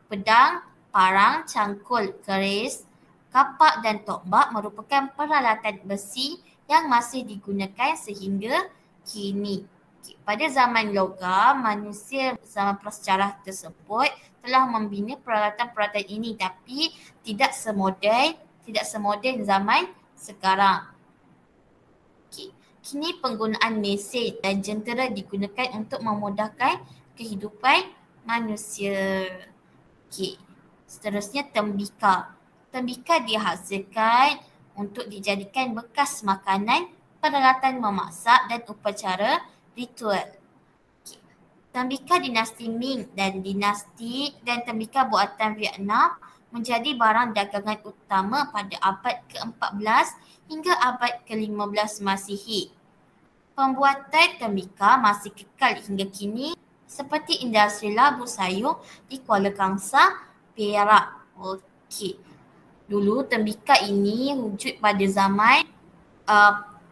Pedang, parang, cangkul, keris, kapak dan tombak merupakan peralatan besi yang masih digunakan sehingga kini. Pada zaman logam, manusia zaman prasejarah tersebut telah membina peralatan-peralatan ini, tapi tidak semoden zaman sekarang. Kini penggunaan mesin dan jentera digunakan untuk memudahkan kehidupan manusia. Seterusnya tembikar. Tembikar dihasilkan untuk dijadikan bekas makanan, peralatan memasak dan upacara ritual. Tembikar dinasti Ming dan tembikar buatan Vietnam menjadi barang dagangan utama pada abad ke-14 hingga abad ke-15 Masihi. Pembuatan tembikar masih kekal hingga kini seperti industri labu sayur di Kuala Kangsar, Perak. Okey. Dulu tembikar ini wujud pada zaman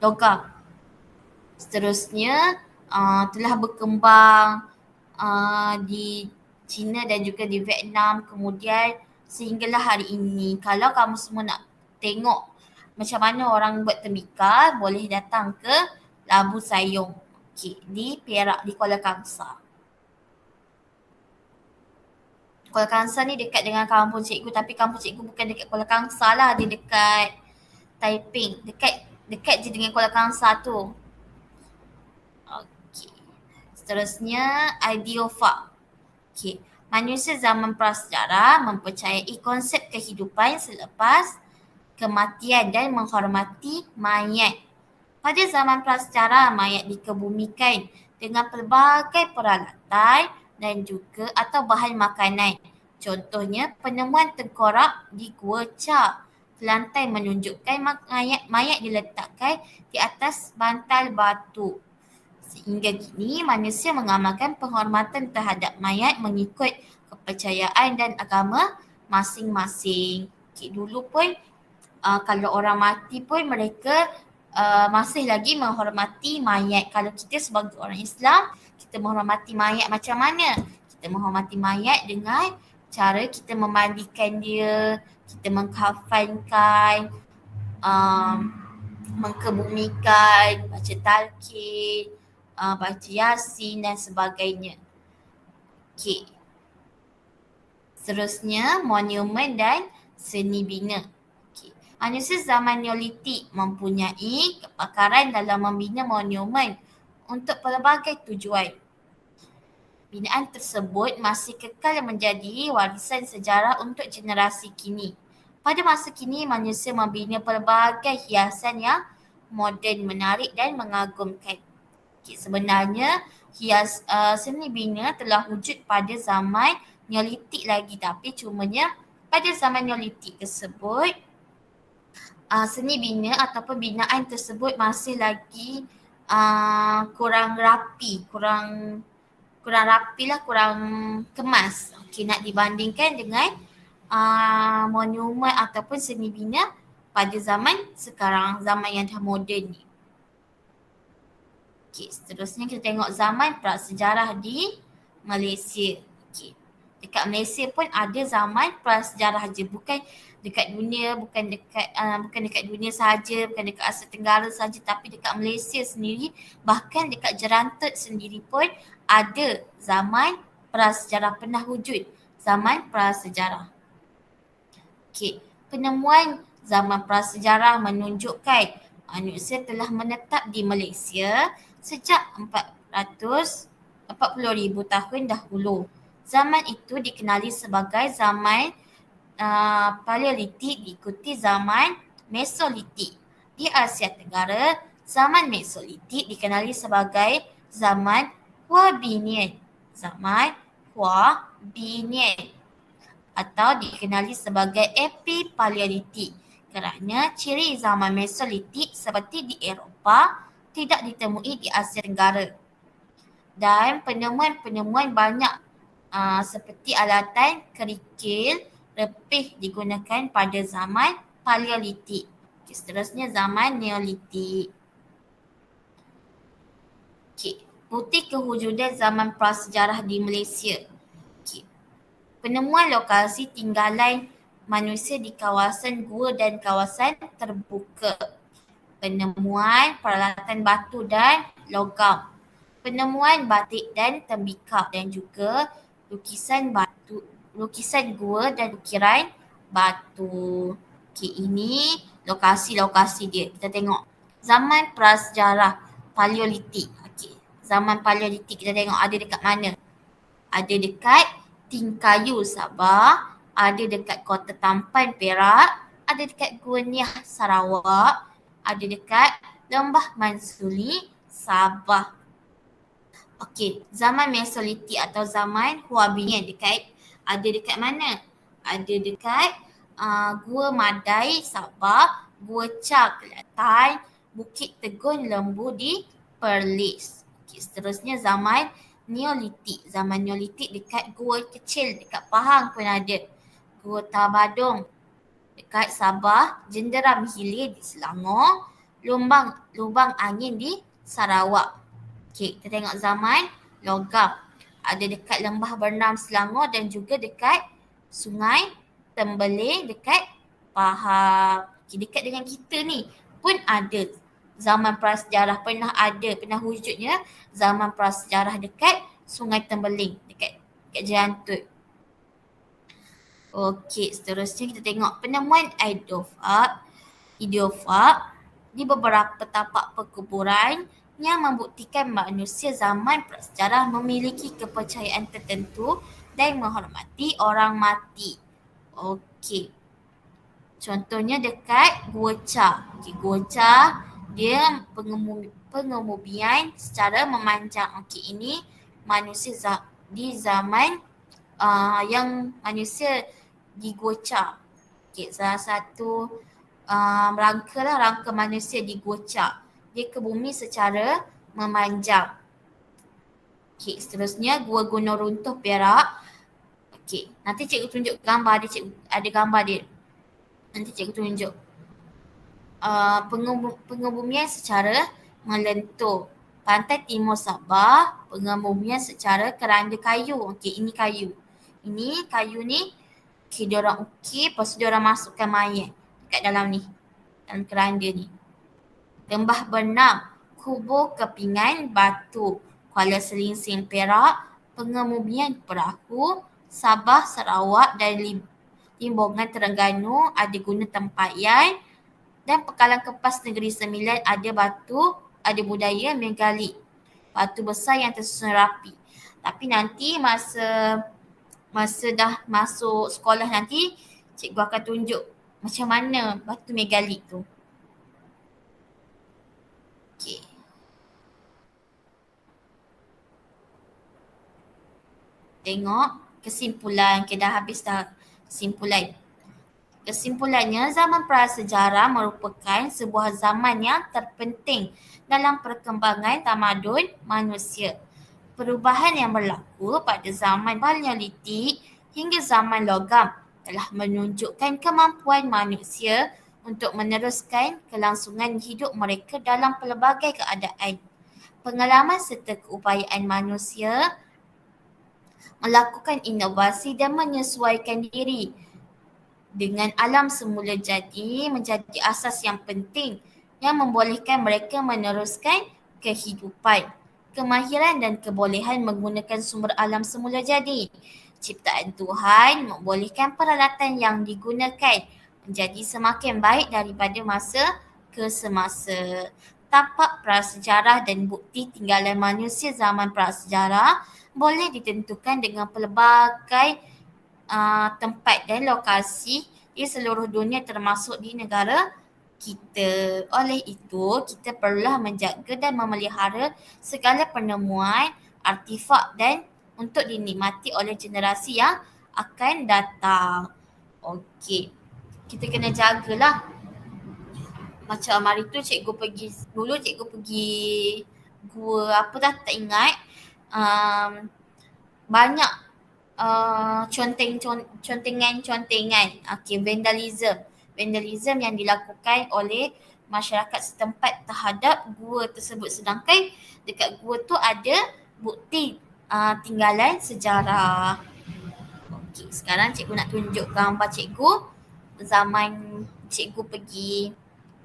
logam. Seterusnya telah berkembang di China dan juga di Vietnam, kemudian sehinggalah hari ini. Kalau kamu semua nak tengok macam mana orang buat tembikar, boleh datang ke Labu Sayong, di Perak, di Kuala Kangsar. Kuala Kangsar ni dekat dengan kampung cikgu, tapi kampung cikgu bukan dekat Kuala Kangsar lah, dia dekat Taiping, dekat je dengan Kuala Kangsar tu. Okey. Seterusnya Aidiofa. Okey. Manusia zaman prasejarah mempercayai konsep kehidupan selepas kematian dan menghormati mayat. Pada zaman prasejarah, mayat dikebumikan dengan pelbagai peralatan dan juga atau bahan makanan. Contohnya penemuan tengkorak di Gua Cha Kelantan menunjukkan mayat diletakkan di atas bantal batu. Sehingga kini manusia mengamalkan penghormatan terhadap mayat mengikut kepercayaan dan agama masing-masing. Dulu pun kalau orang mati pun mereka masih lagi menghormati mayat. Kalau kita sebagai orang Islam, kita menghormati mayat macam mana? Kita menghormati mayat dengan cara kita memandikan dia, kita mengkafankan, mengkebumikan, baca talqin, baca yasin dan sebagainya. Okey. Seterusnya monumen dan seni bina. Manusia zaman Neolitik mempunyai kepakaran dalam membina monumen untuk pelbagai tujuan. Binaan tersebut masih kekal menjadi warisan sejarah untuk generasi kini. Pada masa kini, manusia membina pelbagai hiasan yang moden, menarik dan mengagumkan. Sebenarnya, seni bina telah wujud pada zaman Neolitik lagi, tapi cumanya pada zaman Neolitik tersebut, seni bina ataupun binaan tersebut masih lagi kurang rapi, kurang kemas. Nak dibandingkan dengan monumen ataupun seni bina pada zaman sekarang, zaman yang dah moden ni. Seterusnya kita tengok zaman prasejarah di Malaysia. Dekat Malaysia pun ada zaman prasejarah je, bukan dekat dunia, bukan dekat dunia saja, bukan dekat Asia Tenggara saja, tapi dekat Malaysia sendiri, bahkan dekat Jerantut sendiri pun ada zaman prasejarah, pernah wujud zaman prasejarah. Okey, penemuan zaman prasejarah menunjukkan manusia telah menetap di Malaysia sejak 40,000 tahun dahulu. Zaman itu dikenali sebagai zaman Paleolitik, diikuti zaman Mesolitik. Di Asia Tenggara, zaman Mesolitik dikenali sebagai zaman Huabinian. Zaman Huabinian atau dikenali sebagai Epipaleolitik kerana ciri zaman Mesolitik seperti di Eropah tidak ditemui di Asia Tenggara. Dan penemuan-penemuan banyak seperti alatan kerikil repih digunakan pada zaman Paleolitik. Seterusnya zaman Neolitik. Bukti kewujudan zaman prasejarah di Malaysia. Penemuan lokasi tinggalan manusia di kawasan gua dan kawasan terbuka. Penemuan peralatan batu dan logam. Penemuan batik dan tembikar dan juga lukisan gua dan ukiran batu. Ini lokasi-lokasi dia. Kita tengok. Zaman prasejarah Paleolitik. Zaman Paleolitik kita tengok ada dekat mana? Ada dekat Tingkayu, Sabah. Ada dekat Kota Tampan, Perak. Ada dekat Gua Niah, Sarawak. Ada dekat Lembah Mansuli, Sabah. Okey, zaman Mesolitik atau zaman Huabinian ada dekat mana? Ada dekat Gua Madai, Sabah, Gua Char, Kelantan, Bukit Tegun, Lembu di Perlis. Okey, seterusnya zaman Neolitik. Zaman Neolitik dekat Gua Kecil, dekat Pahang pun ada. Gua Tabadong dekat Sabah, Jenderam Hilir di Selangor, Lubang Angin di Sarawak. Okey, kita tengok zaman logam. Ada dekat Lembah Bernam Selangor dan juga dekat Sungai Tembeling dekat Pahang. Okey, dekat dengan kita ni pun ada zaman prasejarah, pernah wujudnya zaman prasejarah dekat Sungai Tembeling, dekat Jerantut. Okey, seterusnya kita tengok penemuan idiofak di beberapa tapak perkuburan yang membuktikan manusia zaman prasejarah memiliki kepercayaan tertentu dan menghormati orang mati. Okey. Contohnya dekat Gua Char. Gua Char dia pengemumian secara memanjang. Okey, ini manusia di zaman yang manusia di Gua Char. Okey, salah satu rangka manusia di Gua Char. Dia ke bumi secara memanjang. Okey, seterusnya Gua Gunung Runtuh, Perak. Okey, nanti cikgu tunjuk gambar dia, ada gambar dia. Nanti cikgu tunjuk. Pengebumian secara melentur. Pantai Timur Sabah, pengebumian secara keranda kayu. Okey, ini kayu. Ini kayu ni, diorang ukir, lepas tu diorang masukkan mayat dekat dalam ni, dalam keranda ni. Lembah Bernam, kubur kepingan batu. Kuala Selingsing, Perak, pengebumian perahu. Sabah, Sarawak dan Limbongan, Terengganu ada guna tempayan. Dan Pekalan Kepas Negeri Sembilan ada budaya megalit. Batu besar yang tersusun rapi. Tapi nanti masa dah masuk sekolah nanti, cikgu akan tunjuk macam mana batu megalit tu. Okey. Tengok kesimpulan. Dah habis dah kesimpulan. Kesimpulannya, zaman prasejarah merupakan sebuah zaman yang terpenting dalam perkembangan tamadun manusia. Perubahan yang berlaku pada zaman Paleolitik hingga zaman logam telah menunjukkan kemampuan manusia untuk meneruskan kelangsungan hidup mereka dalam pelbagai keadaan. Pengalaman serta keupayaan manusia melakukan inovasi dan menyesuaikan diri dengan alam semula jadi menjadi asas yang penting yang membolehkan mereka meneruskan kehidupan, kemahiran dan kebolehan menggunakan sumber alam semula jadi. Ciptaan Tuhan membolehkan peralatan yang digunakan menjadi semakin baik daripada masa ke semasa. Tapak prasejarah dan bukti tinggalan manusia zaman prasejarah boleh ditentukan dengan pelbagai tempat dan lokasi di seluruh dunia termasuk di negara kita. Oleh itu, kita perlulah menjaga dan memelihara segala penemuan, artifak dan untuk dinikmati oleh generasi yang akan datang. Okey, kita kena jagalah. Macam hari tu cikgu pergi gua apa dah tak ingat. Banyak contengan. Okey, vandalism yang dilakukan oleh masyarakat setempat terhadap gua tersebut, sedangkan dekat gua tu ada bukti tinggalan sejarah. Okey, sekarang cikgu nak tunjuk gambar cikgu zaman cikgu pergi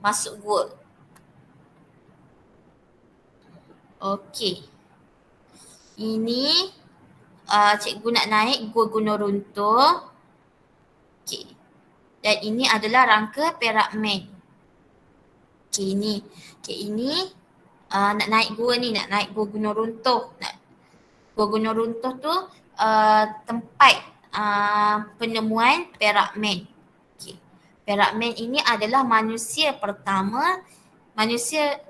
masuk gua. Okey, ini cikgu nak naik Gua Gunung Runtuh. Okey. Dan ini adalah rangka Perak Man. Okey, ini nak naik gua ni, nak naik Gua Gunung Runtuh. Gua Gunung Runtuh tu tempat penemuan Perak Man. Okey. Perak Man ini adalah manusia pertama,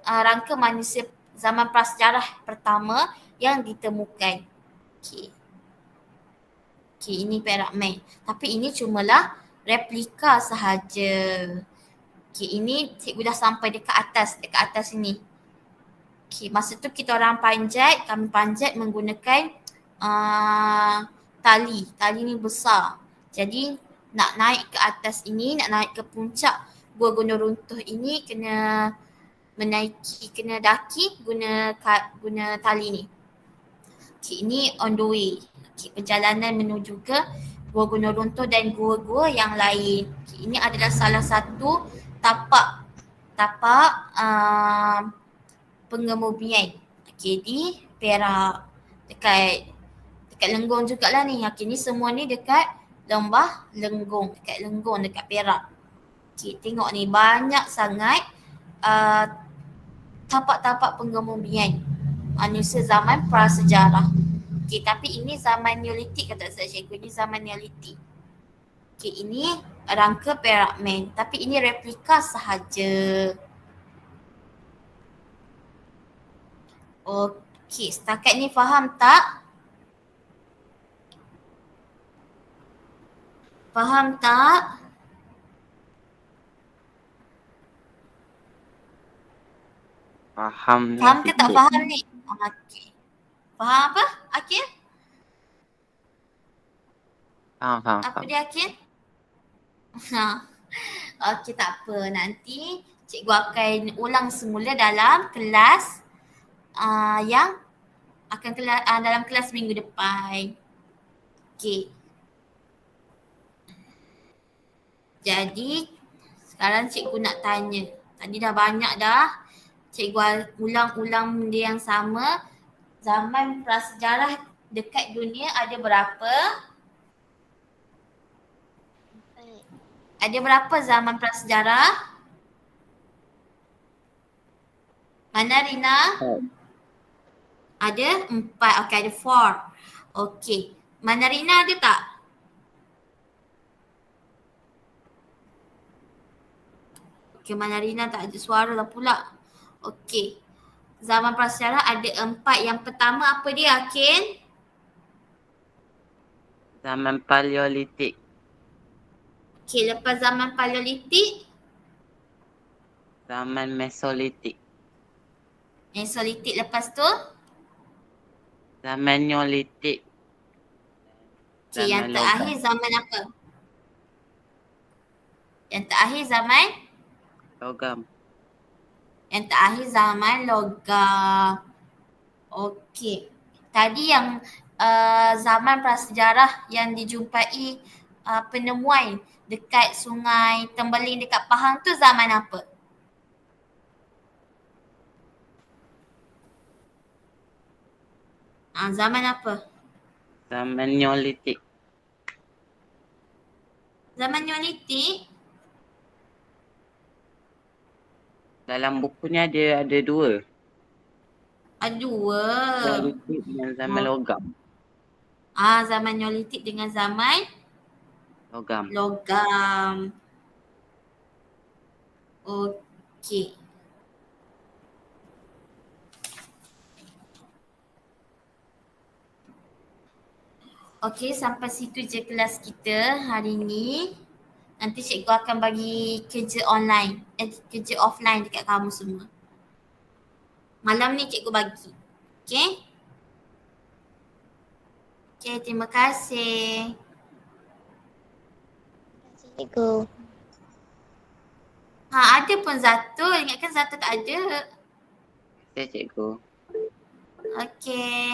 rangka manusia zaman prasejarah pertama yang ditemukan. Okey, ini Perak Man. Tapi ini cumalah replika sahaja. Okey, ini cikgu dah sampai dekat atas ni. Okey, masa tu kami panjat menggunakan tali. Tali ni besar. Jadi nak naik ke atas ini, nak naik ke puncak Gua Gunung Runtuh ini kena daki guna tali ni. Okey, ini on the way. Okey, perjalanan menuju ke Gua Gunung Runtuh dan gua-gua yang lain. Okey, ini adalah salah satu tapak pengemudian. Okey, di Perak. Dekat Lenggong jugalah ni. Okey, ni semua ni dekat Lembah Lenggong, dekat Perak. Okey, tengok ni banyak sangat tapak-tapak pengemudian manusia zaman prasejarah. Okey, tapi ini zaman Neolitik kata saya cikgu, ini zaman Neolitik. Okey, ini rangka Perak Man, tapi ini replika sahaja. Okey, setakat ni faham tak? Faham tak? Faham Faham ke tak sikit. faham ni? Okey. Faham apa, Akil? Faham. Apa dia, Akil? Okey, tak apa. Nanti cikgu akan ulang semula dalam kelas dalam kelas minggu depan. Okey. Jadi sekarang cikgu nak tanya. Tadi dah banyak dah. Cikgu ulang-ulang benda yang sama. Zaman prasejarah dekat dunia ada berapa? Ada berapa zaman prasejarah? Mana Rina? Ada 4. Okey, ada 4. Okey. Mana Rina ada tak? Okey, Mana Rina tak ada suara lah pula. Okey. Zaman prasejarah ada 4. Yang pertama apa dia, Akil? Zaman Paleolitik. Okey, lepas zaman Paleolitik, Zaman Mesolitik. Mesolitik lepas tu. Zaman Neolitik. Okey, yang Zaman terakhir zaman apa? Yang terakhir zaman? Logam. Yang terakhir zaman logam. Okey. Tadi yang zaman prasejarah yang dijumpai penemuan dekat Sungai Tembeling dekat Pahang tu zaman apa? Zaman apa? Zaman Neolitik. Zaman Neolitik? Dalam buku ni ada dua. Ada dua. Neolitik dengan zaman logam. Zaman Neolitik dengan zaman Logam. logam. Okey. Okey, sampai situ je kelas kita hari ni. Nanti cikgu akan bagi kerja online, kerja offline dekat kamu semua. Malam ni cikgu bagi. Okey? Okey, terima kasih. Cikgu. Ada pun Zatul. Ingatkan Zatul tak ada. Terima kasih cikgu. Okey.